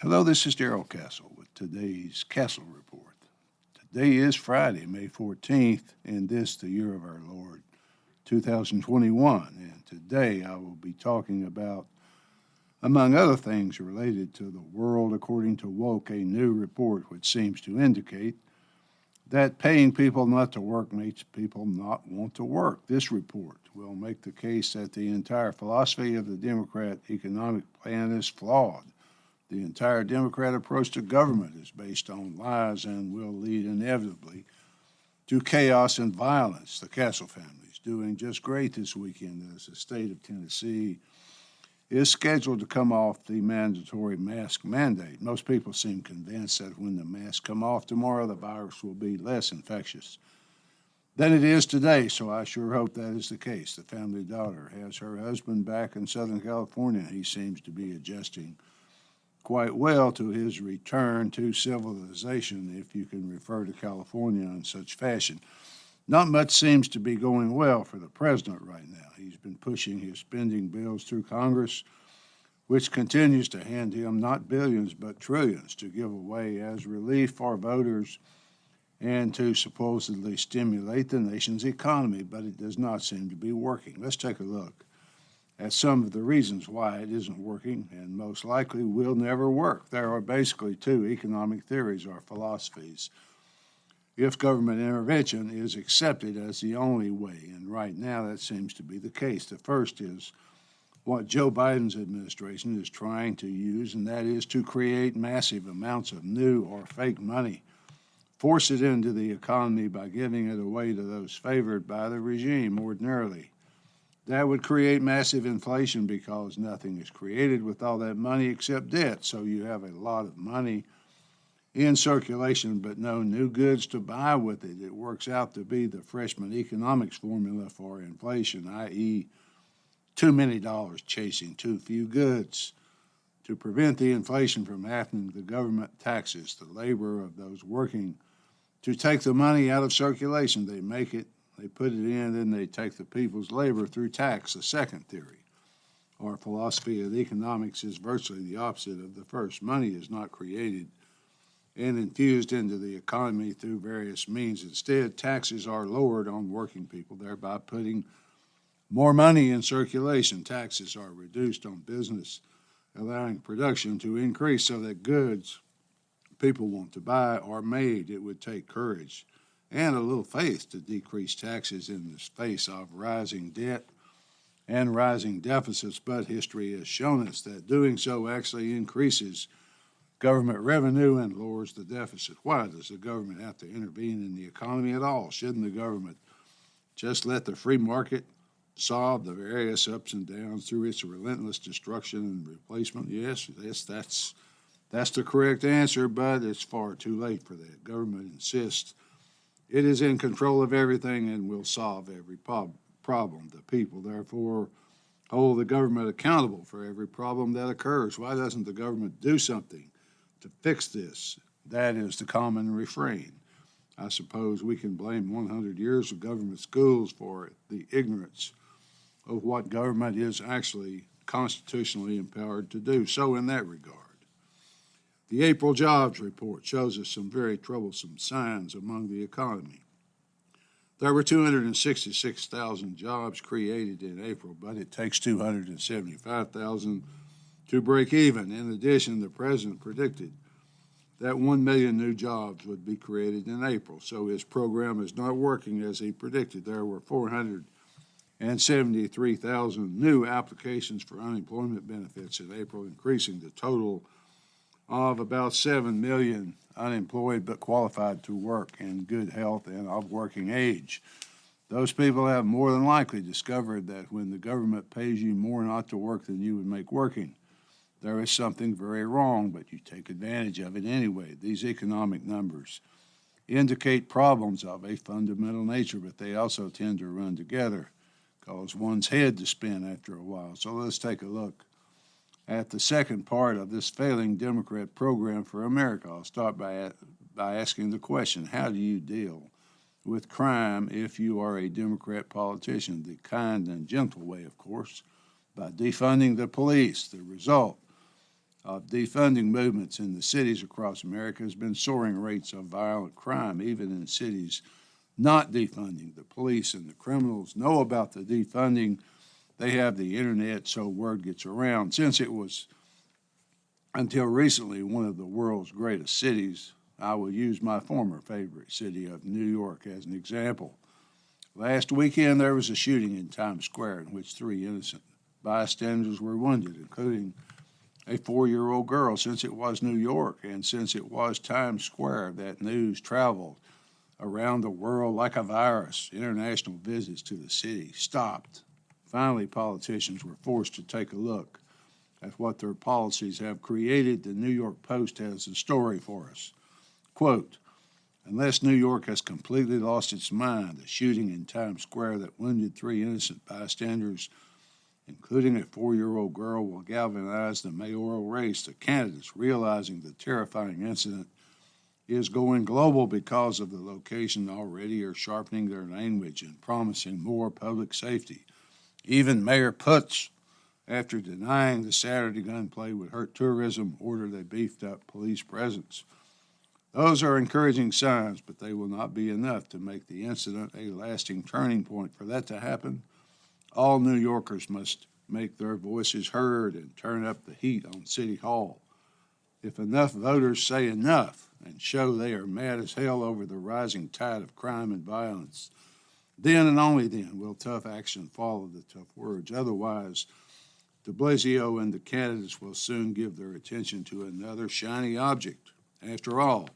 Hello, this is Darrell Castle with today's Castle Report. Today is Friday, May 14th, and this the year of our Lord, 2021. And today I will be talking about, among other things related to the world according to Woke, a new report which seems to indicate that paying people not to work makes people not want to work. This report will make the case that the entire philosophy of the Democrat economic plan is flawed. The entire Democrat approach to government is based on lies and will lead inevitably to chaos and violence. The Castle family is doing just great this weekend as the state of Tennessee is scheduled to come off the mandatory mask mandate. Most people seem convinced that when the masks come off tomorrow, the virus will be less infectious than it is today, so I sure hope that is the case. The family daughter has her husband back in Southern California. He seems to be adjusting quite well to his return to civilization, if you can refer to California in such fashion. Not much seems to be going well for the president right now. He's been pushing his spending bills through Congress, which continues to hand him not billions but trillions to give away as relief for voters and to supposedly stimulate the nation's economy, but it does not seem to be working. Let's take a look at some of the reasons why it isn't working and most likely will never work. There are basically two economic theories or philosophies if government intervention is accepted as the only way, and right now that seems to be the case. The first is what Joe Biden's administration is trying to use, and that is to create massive amounts of new or fake money, force it into the economy by giving it away to those favored by the regime ordinarily. That would create massive inflation because nothing is created with all that money except debt. So you have a lot of money in circulation, but no new goods to buy with it. It works out to be the freshman economics formula for inflation, i.e., too many dollars chasing too few goods. To prevent the inflation from happening, the government taxes the labor of those working to take the money out of circulation. They put it in, then they take the people's labor through tax. The second theory, or philosophy of economics, is virtually the opposite of the first. Money is not created and infused into the economy through various means. Instead, taxes are lowered on working people, thereby putting more money in circulation. Taxes are reduced on business, allowing production to increase so that goods people want to buy are made. It would take courage and a little faith to decrease taxes in the face of rising debt and rising deficits, but history has shown us that doing so actually increases government revenue and lowers the deficit. Why does the government have to intervene in the economy at all? Shouldn't the government just let the free market solve the various ups and downs through its relentless destruction and replacement? Yes, that's the correct answer, but it's far too late for that. Government insists it is in control of everything and will solve every problem. The people, therefore, hold the government accountable for every problem that occurs. Why doesn't the government do something to fix this? That is the common refrain. I suppose we can blame 100 years of government schools for the ignorance of what government is actually constitutionally empowered to do. So, in that regard, the April jobs report shows us some very troublesome signs among the economy. There were 266,000 jobs created in April, but it takes 275,000 to break even. In addition, the president predicted that 1 million new jobs would be created in April, so his program is not working as he predicted. There were 473,000 new applications for unemployment benefits in April, increasing the total of about 7 million unemployed but qualified to work in good health and of working age. Those people have more than likely discovered that when the government pays you more not to work than you would make working, there is something very wrong, but you take advantage of it anyway. These economic numbers indicate problems of a fundamental nature, but they also tend to run together, cause one's head to spin after a while. So let's take a look at the second part of this failing Democrat program for America. I'll start by asking the question, how do you deal with crime if you are a Democrat politician? The kind and gentle way, of course, by defunding the police. The result of defunding movements in the cities across America has been soaring rates of violent crime, even in cities not defunding. The police and the criminals know about the defunding. They have the internet, so word gets around. Since it was, until recently, one of the world's greatest cities, I will use my former favorite city of New York as an example. Last weekend, there was a shooting in Times Square in which 3 innocent bystanders were wounded, including a 4-year-old girl. Since it was New York and since it was Times Square, that news traveled around the world like a virus. International visits to the city stopped. Finally, politicians were forced to take a look at what their policies have created. The New York Post has a story for us. Quote, unless New York has completely lost its mind, the shooting in Times Square that wounded 3 innocent bystanders, including a 4-year-old girl, will galvanize the mayoral race. The candidates, realizing the terrifying incident is going global because of the location, already are sharpening their language and promising more public safety. Even Mayor Putz, after denying the Saturday gunplay would hurt tourism, ordered a beefed-up police presence. Those are encouraging signs, but they will not be enough to make the incident a lasting turning point. For that to happen, all New Yorkers must make their voices heard and turn up the heat on City Hall. If enough voters say enough and show they are mad as hell over the rising tide of crime and violence, then and only then will tough action follow the tough words. Otherwise, de Blasio and the candidates will soon give their attention to another shiny object. After all,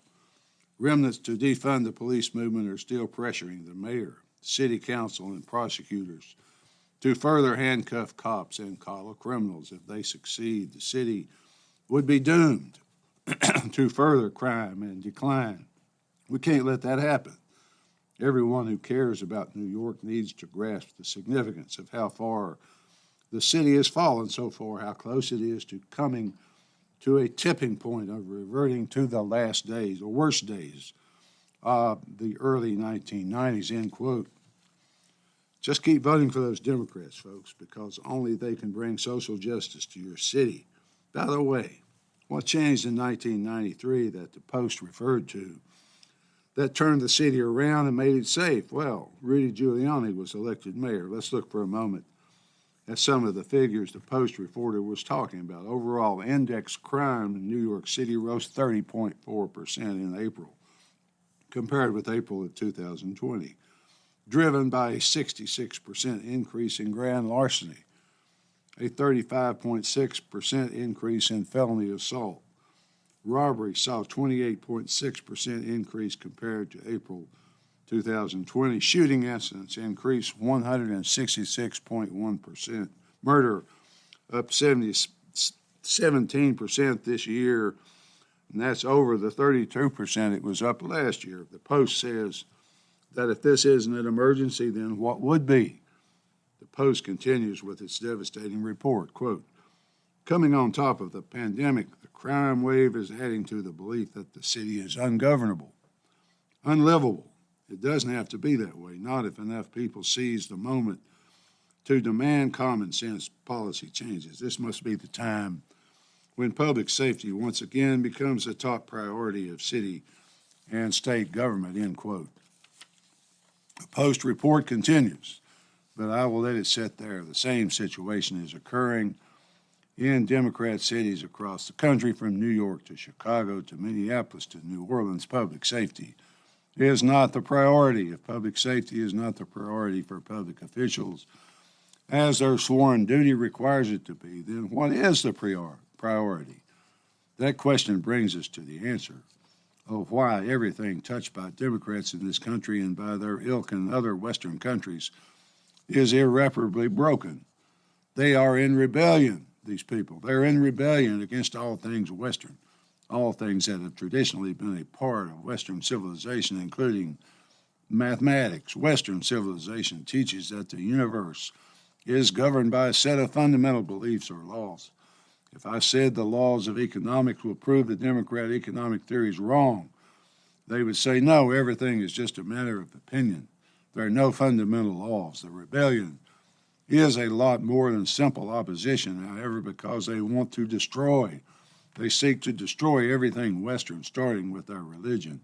remnants to defund the police movement are still pressuring the mayor, city council, and prosecutors to further handcuff cops and coddle criminals. If they succeed, the city would be doomed to further crime and decline. We can't let that happen. Everyone who cares about New York needs to grasp the significance of how far the city has fallen so far, how close it is to coming to a tipping point of reverting to the last days, or worst days, of the early 1990s, end quote. Just keep voting for those Democrats, folks, because only they can bring social justice to your city. By the way, what changed in 1993 that the Post referred to that turned the city around and made it safe? Well, Rudy Giuliani was elected mayor. Let's look for a moment at some of the figures the Post reporter was talking about. Overall index crime in New York City rose 30.4% in April, compared with April of 2020, driven by a 66% increase in grand larceny, a 35.6% increase in felony assault. Robbery saw a 28.6% increase compared to April 2020. Shooting incidents increased 166.1%. Murder up 17% this year, and that's over the 32% it was up last year. The Post says that if this isn't an emergency, then what would be? The Post continues with its devastating report, quote, coming on top of the pandemic, the crime wave is adding to the belief that the city is ungovernable, unlivable. It doesn't have to be that way, not if enough people seize the moment to demand common sense policy changes. This must be the time when public safety once again becomes a top priority of city and state government, end quote. The Post report continues, but I will let it sit there. The same situation is occurring in Democrat cities across the country, from New York to Chicago to Minneapolis to New Orleans. Public safety is not the priority. If public safety is not the priority for public officials, as their sworn duty requires it to be, then what is the priority? That question brings us to the answer of why everything touched by Democrats in this country and by their ilk in other Western countries is irreparably broken. They are in rebellion, these people. They're in rebellion against all things Western, all things that have traditionally been a part of Western civilization, including mathematics. Western civilization teaches that the universe is governed by a set of fundamental beliefs or laws. If I said the laws of economics will prove the Democrat economic theory is wrong, they would say, no, everything is just a matter of opinion. There are no fundamental laws. The rebellion is a lot more than simple opposition, however, because they want to destroy They seek to destroy everything Western, starting with our religion,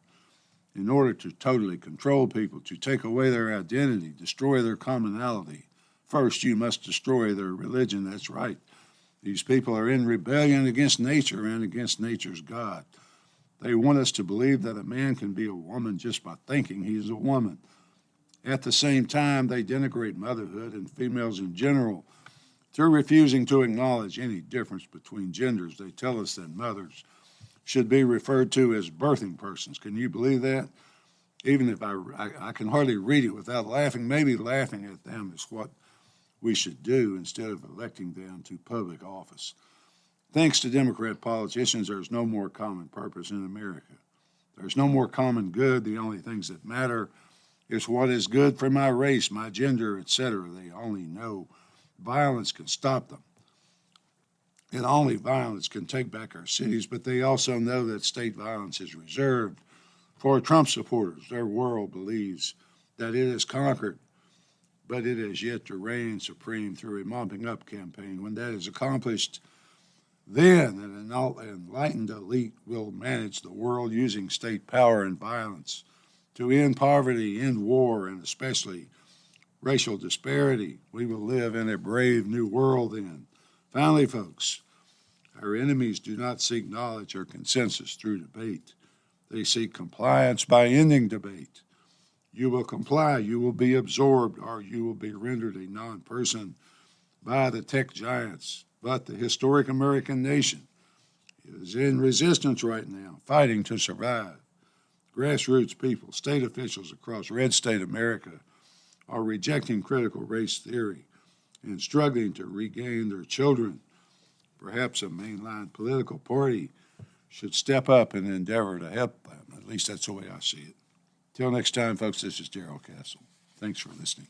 in order to totally control people, to take away their identity, destroy their commonality. First, you must destroy their religion. That's right. These people are in rebellion against nature and against nature's God. They want us to believe that a man can be a woman just by thinking he's a woman. At the same time, they denigrate motherhood and females in general through refusing to acknowledge any difference between genders. They tell us that mothers should be referred to as birthing persons. Can you believe that? Even if I can hardly read it without laughing, maybe laughing at them is what we should do instead of electing them to public office. Thanks to Democrat politicians, there's no more common purpose in America. There's no more common good. The only things that matter is what is good for my race, my gender, etc. They only know violence can stop them. And only violence can take back our cities, but they also know that state violence is reserved for Trump supporters. Their world believes that it is conquered, but it has yet to reign supreme through a mopping up campaign. When that is accomplished, then an enlightened elite will manage the world using state power and violence to end poverty, end war, and especially racial disparity. We will live in a brave new world then. Finally, folks, our enemies do not seek knowledge or consensus through debate. They seek compliance by ending debate. You will comply, you will be absorbed, or you will be rendered a non-person by the tech giants. But the historic American nation is in resistance right now, fighting to survive. Grassroots people, state officials across red state America are rejecting critical race theory and struggling to regain their children. Perhaps a mainline political party should step up and endeavor to help them. At least that's the way I see it. Till next time, folks, this is Darrell Castle. Thanks for listening.